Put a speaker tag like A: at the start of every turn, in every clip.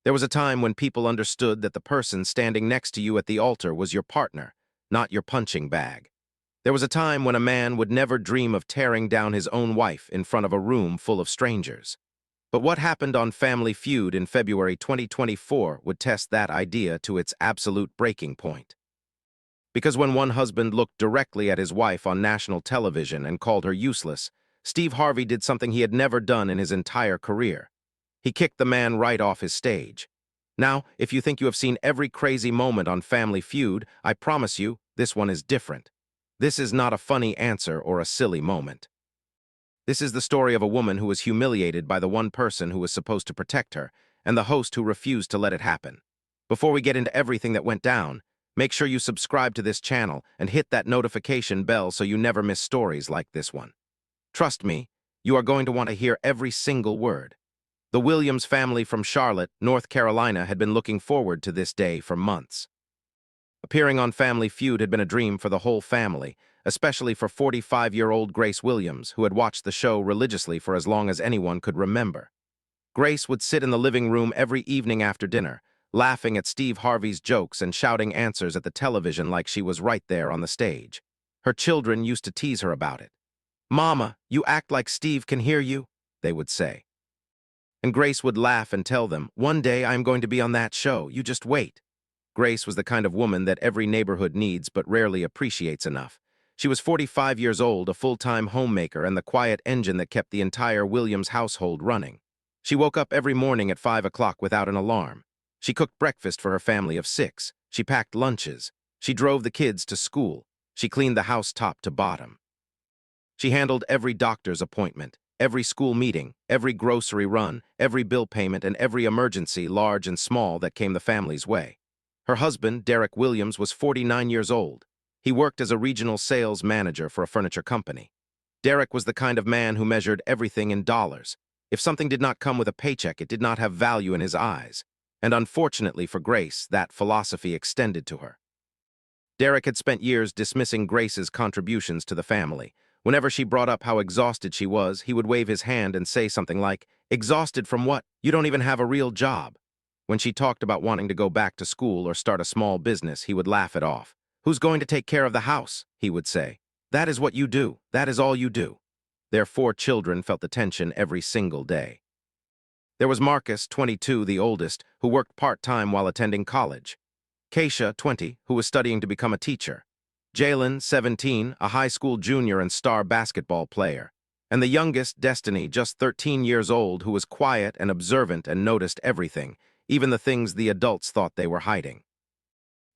A: There was a time when people understood that the person standing next to you at the altar was your partner, not your punching bag. There was a time when a man would never dream of tearing down his own wife in front of a room full of strangers. But what happened on Family Feud in February 2024 would test that idea to its absolute breaking point. Because when one husband looked directly at his wife on national television and called her useless, Steve Harvey did something he had never done in his entire career. He kicked the man right off his stage. Now, if you think you have seen every crazy moment on Family Feud, I promise you, this one is different. This is not a funny answer or a silly moment. This is the story of a woman who was humiliated by the one person who was supposed to protect her, and the host who refused to let it happen. Before we get into everything that went down, make sure you subscribe to this channel and hit that notification bell so you never miss stories like this one. Trust me, you are going to want to hear every single word. The Williams family from Charlotte, North Carolina had been looking forward to this day for months. Appearing on Family Feud had been a dream for the whole family, especially for 45-year-old Grace Williams, who had watched the show religiously for as long as anyone could remember. Grace would sit in the living room every evening after dinner, laughing at Steve Harvey's jokes and shouting answers at the television like she was right there on the stage. Her children used to tease her about it. "Mama, you act like Steve can hear you," they would say. And Grace would laugh and tell them, "One day I'm going to be on that show, you just wait." Grace was the kind of woman that every neighborhood needs but rarely appreciates enough. She was 45 years old, a full-time homemaker, and the quiet engine that kept the entire Williams household running. She woke up every morning at 5 o'clock without an alarm. She cooked breakfast for her family of 6. She packed lunches. She drove the kids to school. She cleaned the house top to bottom. She handled every doctor's appointment, every school meeting, every grocery run, every bill payment, and every emergency, large and small, that came the family's way. Her husband, Derek Williams, was 49 years old. He worked as a regional sales manager for a furniture company. Derek was the kind of man who measured everything in dollars. If something did not come with a paycheck, it did not have value in his eyes. And unfortunately for Grace, that philosophy extended to her. Derek had spent years dismissing Grace's contributions to the family. Whenever she brought up how exhausted she was, he would wave his hand and say something like, "Exhausted from what? You don't even have a real job." When she talked about wanting to go back to school or start a small business, he would laugh it off. "Who's going to take care of the house?" he would say. "That is what you do. That is all you do." Their 4 children felt the tension every single day. There was Marcus, 22, the oldest, who worked part-time while attending college. Keisha, 20, who was studying to become a teacher. Jalen, 17, a high school junior and star basketball player. And the youngest, Destiny, just 13 years old, who was quiet and observant and noticed everything, even the things the adults thought they were hiding.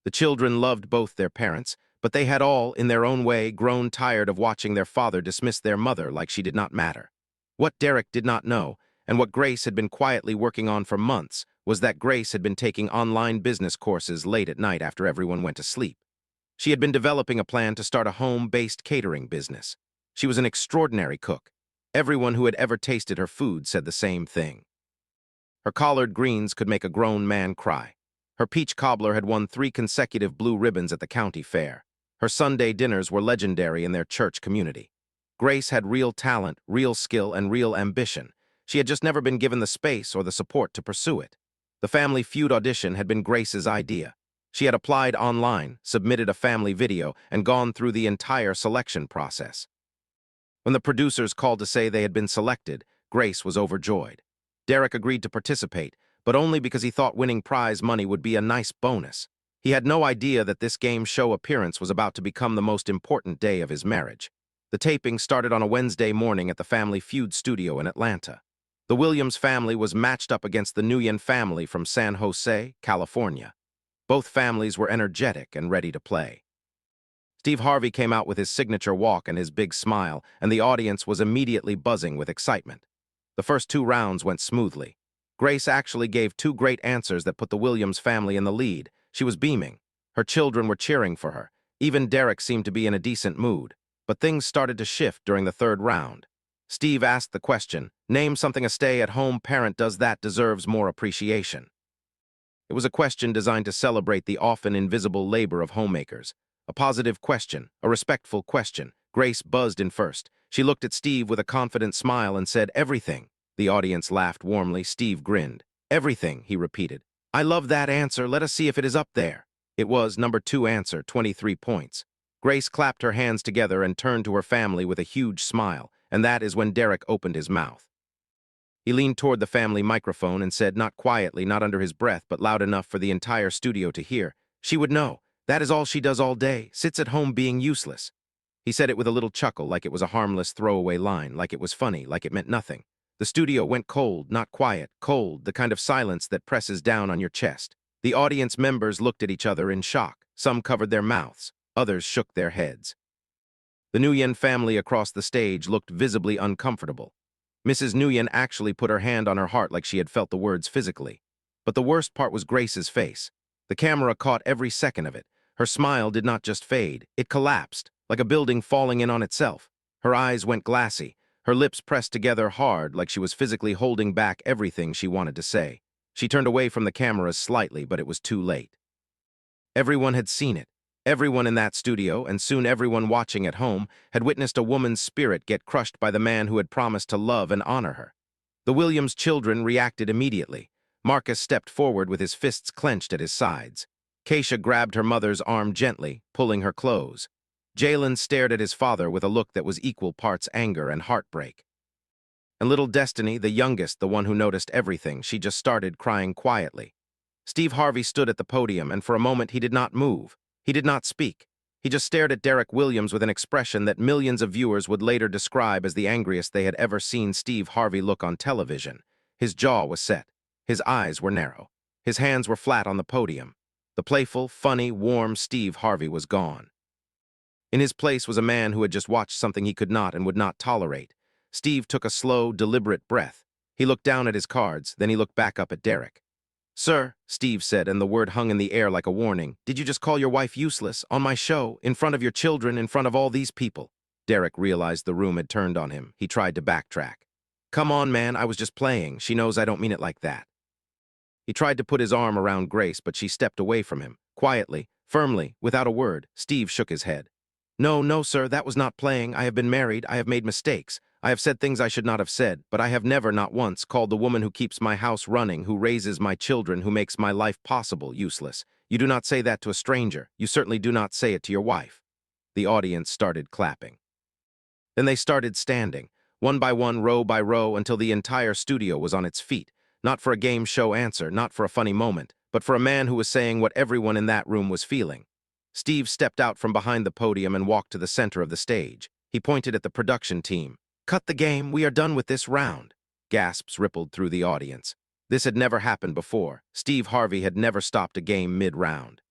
A: The children loved both their parents, but they had all, in their own way, grown tired of watching their father dismiss their mother like she did not matter. What Derek did not know, and what Grace had been quietly working on for months, was that Grace had been taking online business courses late at night after everyone went to sleep. She had been developing a plan to start a home-based catering business. She was an extraordinary cook. Everyone who had ever tasted her food said the same thing. Her collard greens could make a grown man cry. Her peach cobbler had won 3 consecutive blue ribbons at the county fair. Her Sunday dinners were legendary in their church community. Grace had real talent, real skill, and real ambition. She had just never been given the space or the support to pursue it. The Family Feud audition had been Grace's idea. She had applied online, submitted a family video, and gone through the entire selection process. When the producers called to say they had been selected, Grace was overjoyed. Derek agreed to participate, but only because he thought winning prize money would be a nice bonus. He had no idea that this game show appearance was about to become the most important day of his marriage. The taping started on a Wednesday morning at the Family Feud studio in Atlanta. The Williams family was matched up against the Nguyen family from San Jose, California. Both families were energetic and ready to play. Steve Harvey came out with his signature walk and his big smile, and the audience was immediately buzzing with excitement. The first 2 rounds went smoothly. Grace actually gave 2 great answers that put the Williams family in the lead. She was beaming. Her children were cheering for her. Even Derek seemed to be in a decent mood. But things started to shift during the 3rd round. Steve asked the question, "Name something a stay-at-home parent does that deserves more appreciation." It was a question designed to celebrate the often invisible labor of homemakers. A positive question, a respectful question. Grace buzzed in first. She looked at Steve with a confident smile and said, "Everything." The audience laughed warmly. Steve grinned. Everything, he repeated. I love that answer. Let us see if it is up there. It was number 2 answer, 23 points. Grace clapped her hands together and turned to her family with a huge smile, and that is when Derek opened his mouth. He leaned toward the family microphone and said, not quietly, not under his breath, but loud enough for the entire studio to hear, "She would know. That is all she does all day, sits at home being useless." He said it with a little chuckle, like it was a harmless throwaway line, like it was funny, like it meant nothing. The studio went cold, not quiet, cold, the kind of silence that presses down on your chest. The audience members looked at each other in shock. Some covered their mouths. Others shook their heads. The Nguyen family across the stage looked visibly uncomfortable. Mrs. Nguyen actually put her hand on her heart like she had felt the words physically. But the worst part was Grace's face. The camera caught every second of it. Her smile did not just fade, it collapsed, like a building falling in on itself. Her eyes went glassy, her lips pressed together hard like she was physically holding back everything she wanted to say. She turned away from the cameras slightly, but it was too late. Everyone had seen it. Everyone in that studio, and soon everyone watching at home, had witnessed a woman's spirit get crushed by the man who had promised to love and honor her. The Williams children reacted immediately. Marcus stepped forward with his fists clenched at his sides. Keisha grabbed her mother's arm gently, pulling her close. Jalen stared at his father with a look that was equal parts anger and heartbreak. And little Destiny, the youngest, the one who noticed everything, she just started crying quietly. Steve Harvey stood at the podium, and for a moment he did not move. He did not speak. He just stared at Derek Williams with an expression that millions of viewers would later describe as the angriest they had ever seen Steve Harvey look on television. His jaw was set. His eyes were narrow. His hands were flat on the podium. The playful, funny, warm Steve Harvey was gone. In his place was a man who had just watched something he could not and would not tolerate. Steve took a slow, deliberate breath. He looked down at his cards, then he looked back up at Derek. "Sir," Steve said, and the word hung in the air like a warning, "did you just call your wife useless, on my show, in front of your children, in front of all these people?" Derek realized the room had turned on him. He tried to backtrack. "Come on, man, I was just playing. She knows I don't mean it like that." He tried to put his arm around Grace, but she stepped away from him. Quietly, firmly, without a word, Steve shook his head. "No, no, sir, that was not playing. I have been married. I have made mistakes. I have said things I should not have said, but I have never, not once, called the woman who keeps my house running, who raises my children, who makes my life possible, useless. You do not say that to a stranger. You certainly do not say it to your wife." The audience started clapping. Then they started standing, one by one, row by row, until the entire studio was on its feet, not for a game show answer, not for a funny moment, but for a man who was saying what everyone in that room was feeling. Steve stepped out from behind the podium and walked to the center of the stage. He pointed at the production team. "Cut the game, we are done with this round." Gasps rippled through the audience. This had never happened before. Steve Harvey had never stopped a game mid-round.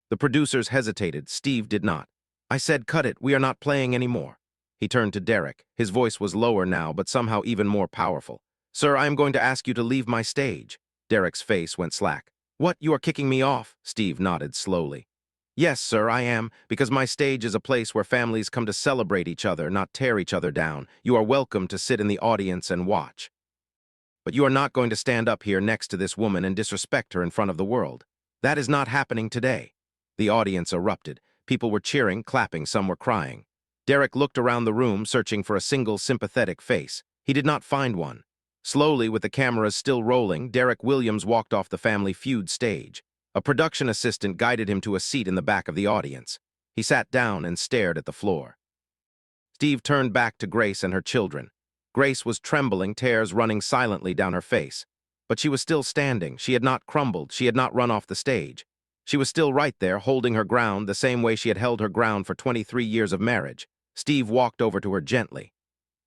A: The producers hesitated. Steve did not. "I said cut it, we are not playing anymore." He turned to Derek. His voice was lower now, but somehow even more powerful. "Sir, I am going to ask you to leave my stage." Derek's face went slack. "What, you are kicking me off?" Steve nodded slowly. "Yes, sir, I am, because my stage is a place where families come to celebrate each other, not tear each other down. You are welcome to sit in the audience and watch. But you are not going to stand up here next to this woman and disrespect her in front of the world. That is not happening today." The audience erupted. People were cheering, clapping, some were crying. Derek looked around the room, searching for a single sympathetic face. He did not find one. Slowly, with the cameras still rolling, Derek Williams walked off the Family Feud stage. A production assistant guided him to a seat in the back of the audience. He sat down and stared at the floor. Steve turned back to Grace and her children. Grace was trembling, tears running silently down her face. But she was still standing. She had not crumbled. She had not run off the stage. She was still right there, holding her ground the same way she had held her ground for 23 years of marriage. Steve walked over to her gently.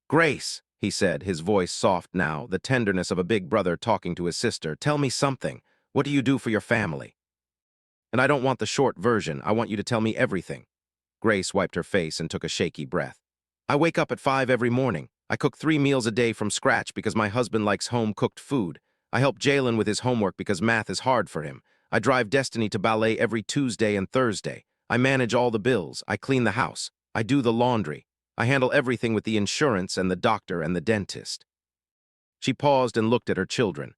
A: "Grace," he said, his voice soft now, the tenderness of a big brother talking to his sister, "tell me something. What do you do for your family? And I don't want the short version. I want you to tell me everything." Grace wiped her face and took a shaky breath. "I wake up at 5 every morning. I cook 3 meals a day from scratch because my husband likes home-cooked food. I help Jalen with his homework because math is hard for him. I drive Destiny to ballet every Tuesday and Thursday. I manage all the bills. I clean the house. I do the laundry. I handle everything with the insurance and the doctor and the dentist." She paused and looked at her children.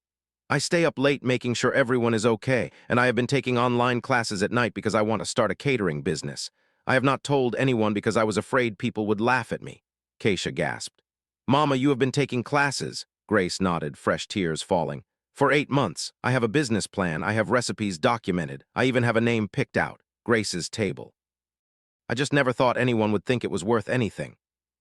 A: "I stay up late making sure everyone is okay, and I have been taking online classes at night because I want to start a catering business. I have not told anyone because I was afraid people would laugh at me." Keisha gasped. "Mama, you have been taking classes?" Grace nodded, fresh tears falling. For 8 months, I have a business plan, I have recipes documented, I even have a name picked out, Grace's Table. I just never thought anyone would think it was worth anything.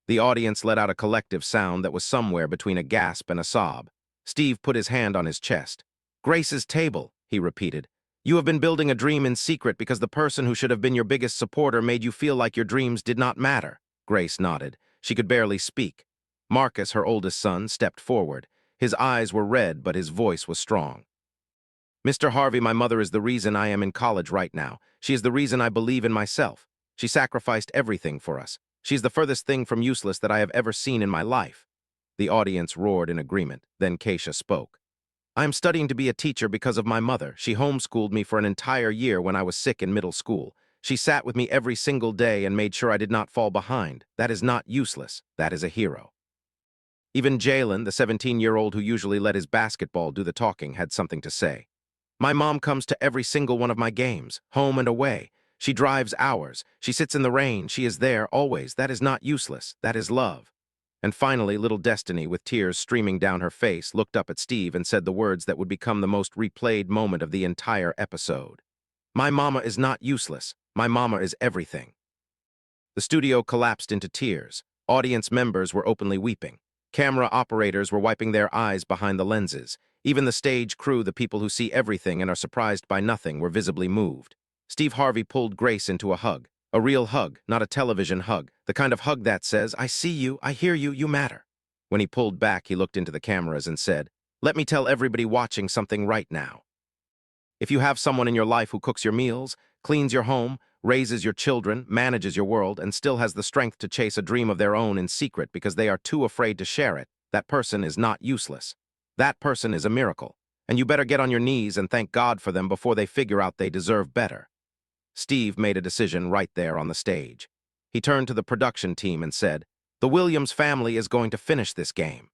A: The audience let out a collective sound that was somewhere between a gasp and a sob. Steve put his hand on his chest. Grace's Table, he repeated. You have been building a dream in secret because the person who should have been your biggest supporter made you feel like your dreams did not matter. Grace nodded. She could barely speak. Marcus, her oldest son, stepped forward. His eyes were red, but his voice was strong. Mr. Harvey, my mother is the reason I am in college right now. She is the reason I believe in myself. She sacrificed everything for us. She's the furthest thing from useless that I have ever seen in my life. The audience roared in agreement. Then Keisha spoke. I am studying to be a teacher because of my mother. She homeschooled me for an entire year when I was sick in middle school. She sat with me every single day and made sure I did not fall behind. That is not useless. That is a hero. Even Jalen, the 17-year-old who usually let his basketball do the talking, had something to say. My mom comes to every single one of my games, home and away. She drives hours. She sits in the rain. She is there, always. That is not useless. That is love. And finally, little Destiny, with tears streaming down her face, looked up at Steve and said the words that would become the most replayed moment of the entire episode. My mama is not useless. My mama is everything. The studio collapsed into tears. Audience members were openly weeping. Camera operators were wiping their eyes behind the lenses. Even the stage crew, the people who see everything and are surprised by nothing, were visibly moved. Steve Harvey pulled Grace into a hug. A real hug, not a television hug. The kind of hug that says, I see you, I hear you, you matter. When he pulled back, he looked into the cameras and said, let me tell everybody watching something right now. If you have someone in your life who cooks your meals, cleans your home, raises your children, manages your world, and still has the strength to chase a dream of their own in secret because they are too afraid to share it, that person is not useless. That person is a miracle, and you better get on your knees and thank God for them before they figure out they deserve better. Steve made a decision right there on the stage. He turned to the production team and said, the Williams family is going to finish this game.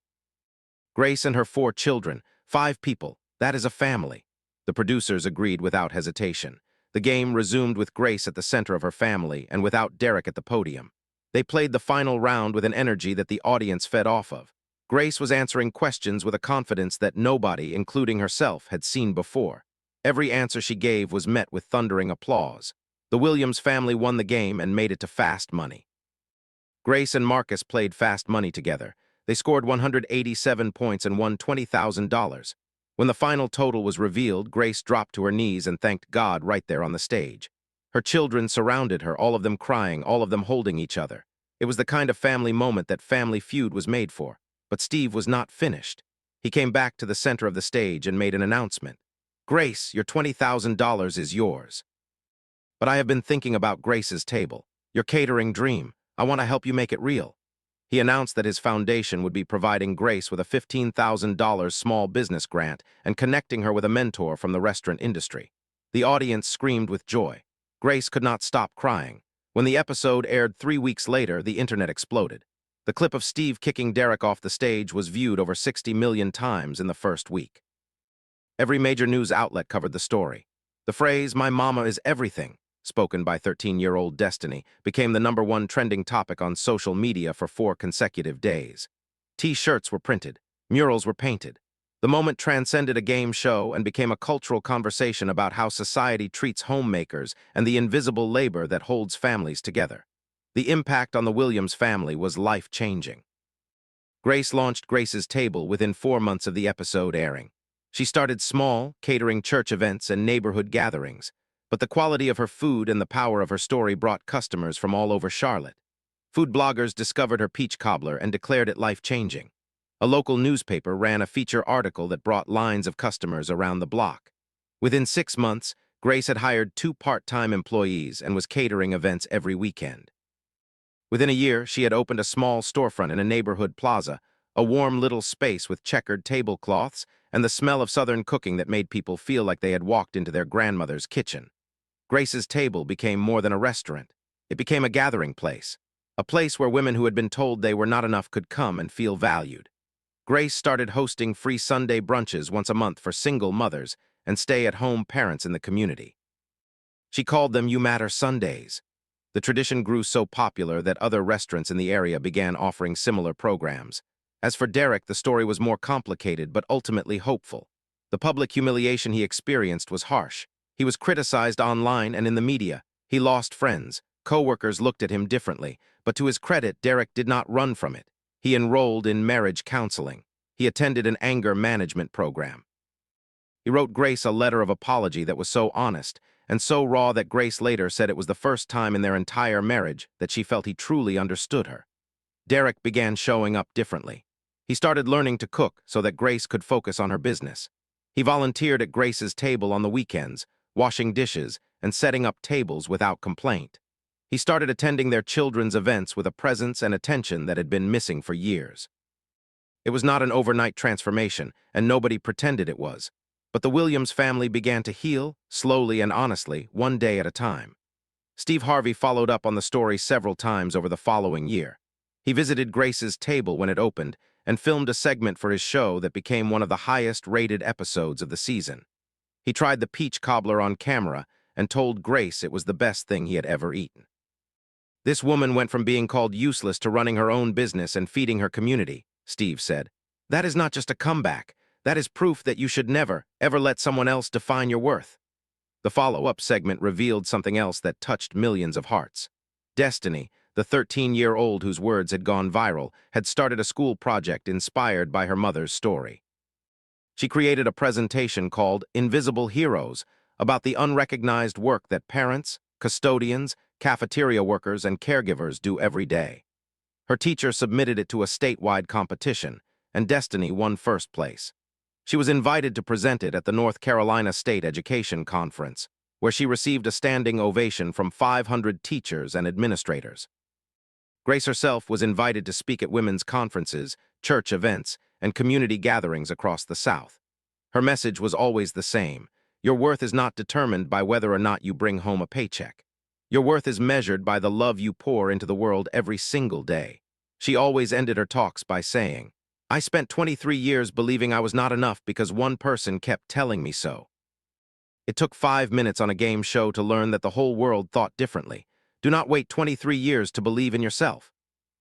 A: Grace and her 4 children, 5 people, that is a family. The producers agreed without hesitation. The game resumed with Grace at the center of her family and without Derek at the podium. They played the final round with an energy that the audience fed off of. Grace was answering questions with a confidence that nobody, including herself, had seen before. Every answer she gave was met with thundering applause. The Williams family won the game and made it to fast money. Grace and Marcus played fast money together. They scored 187 points and won $20,000. When the final total was revealed, Grace dropped to her knees and thanked God right there on the stage. Her children surrounded her, all of them crying, all of them holding each other. It was the kind of family moment that Family Feud was made for. But Steve was not finished. He came back to the center of the stage and made an announcement. Grace, your $20,000 is yours. But I have been thinking about Grace's Table, your catering dream. I want to help you make it real. He announced that his foundation would be providing Grace with a $15,000 small business grant and connecting her with a mentor from the restaurant industry. The audience screamed with joy. Grace could not stop crying. When the episode aired 3 weeks later, the internet exploded. The clip of Steve kicking Derek off the stage was viewed over 60 million times in the first week. Every major news outlet covered the story. The phrase, my mama is everything, spoken by 13-year-old Destiny, became the #1 trending topic on social media for 4 consecutive days. T-shirts were printed. Murals were painted. The moment transcended a game show and became a cultural conversation about how society treats homemakers and the invisible labor that holds families together. The impact on the Williams family was life-changing. Grace launched Grace's Table within 4 months of the episode airing. She started small, catering church events and neighborhood gatherings. But the quality of her food and the power of her story brought customers from all over Charlotte. Food bloggers discovered her peach cobbler and declared it life-changing. A local newspaper ran a feature article that brought lines of customers around the block. Within 6 months, Grace had hired 2 part-time employees and was catering events every weekend. Within a year, she had opened a small storefront in a neighborhood plaza, a warm little space with checkered tablecloths and the smell of Southern cooking that made people feel like they had walked into their grandmother's kitchen. Grace's Table became more than a restaurant. It became a gathering place, a place where women who had been told they were not enough could come and feel valued. Grace started hosting free Sunday brunches once a month for single mothers and stay-at-home parents in the community. She called them You Matter Sundays. The tradition grew so popular that other restaurants in the area began offering similar programs. As for Derek, the story was more complicated but ultimately hopeful. The public humiliation he experienced was harsh. He was criticized online and in the media. He lost friends. Co-workers looked at him differently, but to his credit, Derek did not run from it. He enrolled in marriage counseling. He attended an anger management program. He wrote Grace a letter of apology that was so honest and so raw that Grace later said it was the first time in their entire marriage that she felt he truly understood her. Derek began showing up differently. He started learning to cook so that Grace could focus on her business. He volunteered at Grace's table on the weekends, washing dishes and setting up tables without complaint. He started attending their children's events with a presence and attention that had been missing for years. It was not an overnight transformation, and nobody pretended it was. But the Williams family began to heal, slowly and honestly, one day at a time. Steve Harvey followed up on the story several times over the following year. He visited Grace's table when it opened and filmed a segment for his show that became one of the highest-rated episodes of the season. He tried the peach cobbler on camera and told Grace it was the best thing he had ever eaten. This woman went from being called useless to running her own business and feeding her community, Steve said. That is not just a comeback. That is proof that you should never, ever let someone else define your worth. The follow-up segment revealed something else that touched millions of hearts. Destiny, the 13-year-old whose words had gone viral, had started a school project inspired by her mother's story. She created a presentation called Invisible Heroes about the unrecognized work that parents, custodians, cafeteria workers, and caregivers do every day. Her teacher submitted it to a statewide competition, and Destiny won first place. She was invited to present it at the North Carolina State Education Conference, where she received a standing ovation from 500 teachers and administrators. Grace herself was invited to speak at women's conferences, church events, and community gatherings across the South. Her message was always the same: your worth is not determined by whether or not you bring home a paycheck. Your worth is measured by the love you pour into the world every single day. She always ended her talks by saying, I spent 23 years believing I was not enough because one person kept telling me so. It took 5 minutes on a game show to learn that the whole world thought differently. Do not wait 23 years to believe in yourself.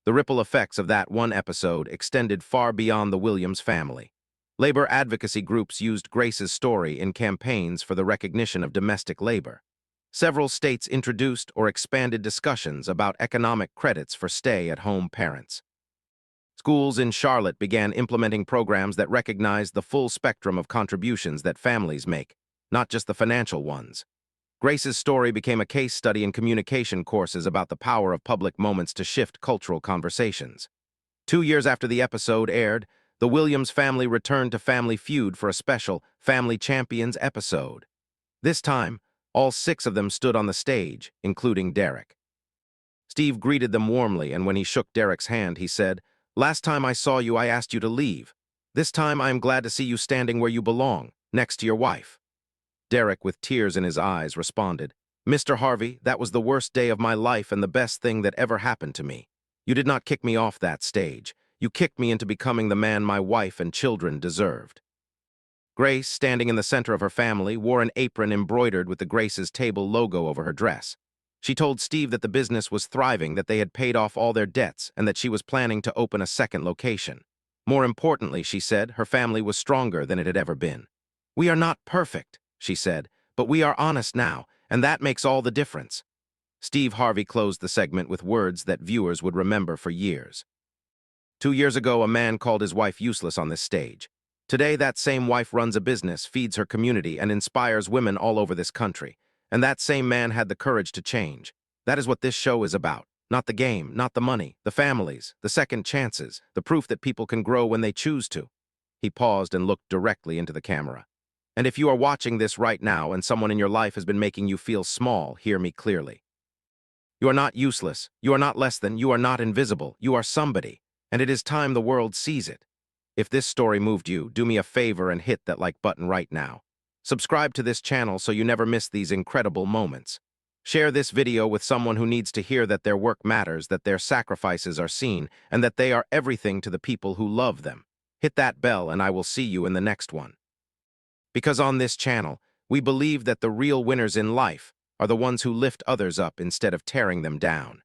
A: The ripple effects of that one episode extended far beyond the Williams family. Labor advocacy groups used Grace's story in campaigns for the recognition of domestic labor. Several states introduced or expanded discussions about economic credits for stay-at-home parents. Schools in Charlotte began implementing programs that recognized the full spectrum of contributions that families make, not just the financial ones. Grace's story became a case study in communication courses about the power of public moments to shift cultural conversations. 2 years after the episode aired, the Williams family returned to Family Feud for a special Family Champions episode. This time, all 6 of them stood on the stage, including Derek. Steve greeted them warmly, and when he shook Derek's hand, he said, Last time I saw you, I asked you to leave. This time I am glad to see you standing where you belong, next to your wife. Derek, with tears in his eyes, responded, Mr. Harvey, that was the worst day of my life and the best thing that ever happened to me. You did not kick me off that stage. You kicked me into becoming the man my wife and children deserved. Grace, standing in the center of her family, wore an apron embroidered with the Grace's Table logo over her dress. She told Steve that the business was thriving, that they had paid off all their debts, and that she was planning to open a second location. More importantly, she said, her family was stronger than it had ever been. We are not perfect, she said, but we are honest now, and that makes all the difference. Steve Harvey closed the segment with words that viewers would remember for years. 2 years ago, a man called his wife useless on this stage. Today, that same wife runs a business, feeds her community, and inspires women all over this country. And that same man had the courage to change. That is what this show is about. Not the game, not the money, the families, the second chances, the proof that people can grow when they choose to. He paused and looked directly into the camera. And if you are watching this right now and someone in your life has been making you feel small, hear me clearly. You are not useless. You are not less than. You are not invisible. You are somebody. And it is time the world sees it. If this story moved you, do me a favor and hit that like button right now. Subscribe to this channel so you never miss these incredible moments. Share this video with someone who needs to hear that their work matters, that their sacrifices are seen, and that they are everything to the people who love them. Hit that bell and I will see you in the next one. Because on this channel, we believe that the real winners in life are the ones who lift others up instead of tearing them down.